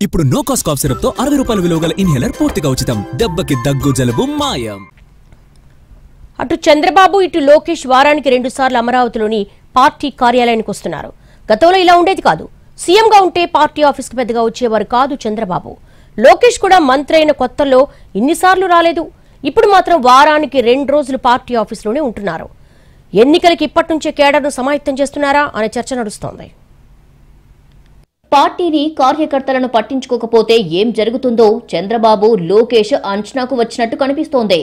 ఇప్పుడు no cost cough syrup తో 60 రూపాయల విలువ గల ఇన్హేలర్ పూర్తిగా ఉచితం. దెబ్బకి దగ్గు జలుబు మాయం. అటు చంద్రబాబు ఇటు లోకేష్ వారానికి 2 సార్లు అమరావతిలోని పార్టీ కార్యాలయానికి వస్తున్నారు. గతంలో ఇలా ఉండేది కాదు. సీఎంగా ఉంటే పార్టీ ఆఫీస్కి పెద్దగా వచ్చేవారు కాదు చంద్రబాబు. లోకేష్ కూడా మంత్రి అయిన కొత్తలో ఇన్నిసార్లు రాలేదు. ఇప్పుడు మాత్రం వారానికి 2 రోజులు పార్టీ ఆఫీసులోనే ఉంటున్నారు. ఎన్నికలకి ఇప్పటి నుంచే కేడర్ను సమాయత్తం చేస్తున్నారా అనే చర్చ నడుస్తోంది. పార్టీని కార్యకర్తలను పట్టించుకోకపోతే ఏం జరుగుతుందో చంద్రబాబు లోకేష్ అంచనాకు వచ్చినట్టు కనిపిస్తోంది.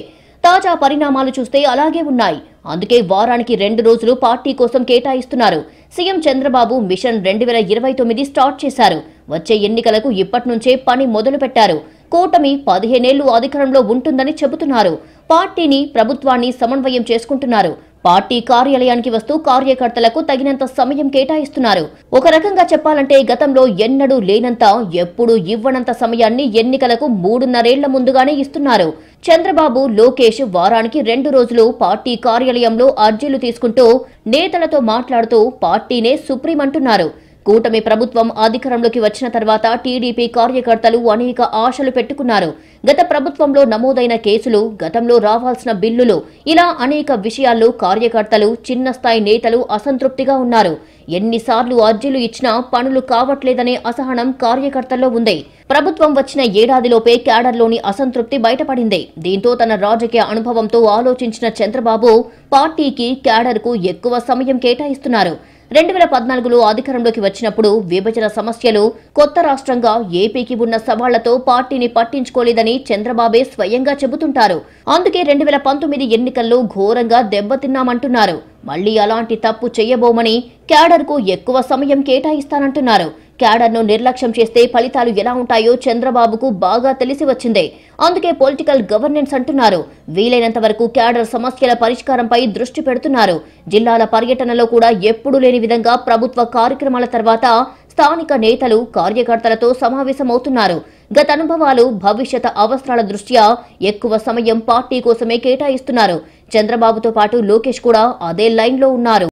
తాజా పరిణామాలు చూస్తే అలాగే ఉన్నాయి. అందుకే వారానికి 2 రోజులు పార్టీ కోసం కేటాయిస్తున్నారు. సీఎం చంద్రబాబు మిషన్ 2029 స్టార్ట్ చేశారు. వచ్చే ఎన్నికలకు ఇప్పటి నుంచే పని మొదలు పెట్టారు. కూటమి 15 ఏళ్లు అధికారంలో ఉంటుందని చెబుతున్నారు. పార్టీని ప్రభుత్వాన్ని సమన్వయం చేసుకుంటున్నారు. పార్టీ కార్యాలయానికి వస్తూ కార్యకర్తలకు తగినంత సమయం కేటాయిస్తున్నారు. ఒక రకంగా చెప్పాలంటే గతంలో ఎన్నడూ లేనంత, ఎప్పుడూ ఇవ్వనంత సమయాన్ని ఎన్నికలకు 3.5 ఏళ్ల ముందుగానే ఇస్తున్నారు. చంద్రబాబు లోకేష్ వారానికి 2 రోజులు పార్టీ కార్యాలయంలో అర్జీలు తీసుకుంటూ నేతలతో మాట్లాడుతూ పార్టీనే సుప్రీం అంటున్నారు. కూటమి ప్రభుత్వం అధికారంలోకి వచ్చిన తర్వాత టీడీపీ కార్యకర్తలు అనేక ఆశలు పెట్టుకున్నారు. గత ప్రభుత్వంలో నమోదైన కేసులు, గతంలో రావాల్సిన బిల్లులు, ఇలా అనేక విషయాల్లో కార్యకర్తలు, చిన్న స్థాయి నేతలు అసంతృప్తిగా ఉన్నారు. ఎన్నిసార్లు అర్జీలు ఇచ్చినా పనులు కావట్లేదనే అసహనం కార్యకర్తల్లో ఉంది. ప్రభుత్వం వచ్చిన ఏడాదిలోపే క్యాడర్లోని అసంతృప్తి బయటపడింది. దీంతో తన రాజకీయ అనుభవంతో ఆలోచించిన చంద్రబాబు పార్టీకి, క్యాడర్కు ఎక్కువ సమయం కేటాయిస్తున్నారు. 2014లో అధికారంలోకి వచ్చినప్పుడు విభజన సమస్యలు, కొత్త రాష్ట్రంగా ఏపీకి ఉన్న సవాళ్లతో పార్టీని పట్టించుకోలేదని చంద్రబాబే స్వయంగా చెబుతుంటారు. అందుకే 2019 ఎన్నికల్లో ఘోరంగా దెబ్బతిన్నామంటున్నారు. మళ్లీ అలాంటి తప్పు చేయబోమని క్యాడర్కు ఎక్కువ సమయం కేటాయిస్తానంటున్నారు. క్యాడర్ను నిర్లక్ష్యం చేస్తే ఫలితాలు ఎలా ఉంటాయో చంద్రబాబుకు బాగా తెలిసి వచ్చిందే. అందుకే పొలిటికల్ గవర్నెన్స్ అంటున్నారు. వీలైనంత వరకు క్యాడర్ సమస్యల పరిష్కారంపై దృష్టి పెడుతున్నారు. జిల్లాల పర్యటనలో కూడా ఎప్పుడూ లేని విధంగా ప్రభుత్వ కార్యక్రమాల తర్వాత స్థానిక నేతలు, కార్యకర్తలతో సమావేశమవుతున్నారు. గత అనుభవాలు, భవిష్యత్ అవసరాల దృష్ట్యా ఎక్కువ సమయం పార్టీ కోసమే కేటాయిస్తున్నారు. చంద్రబాబుతో పాటు లోకేష్ కూడా అదే లైన్లో ఉన్నారు.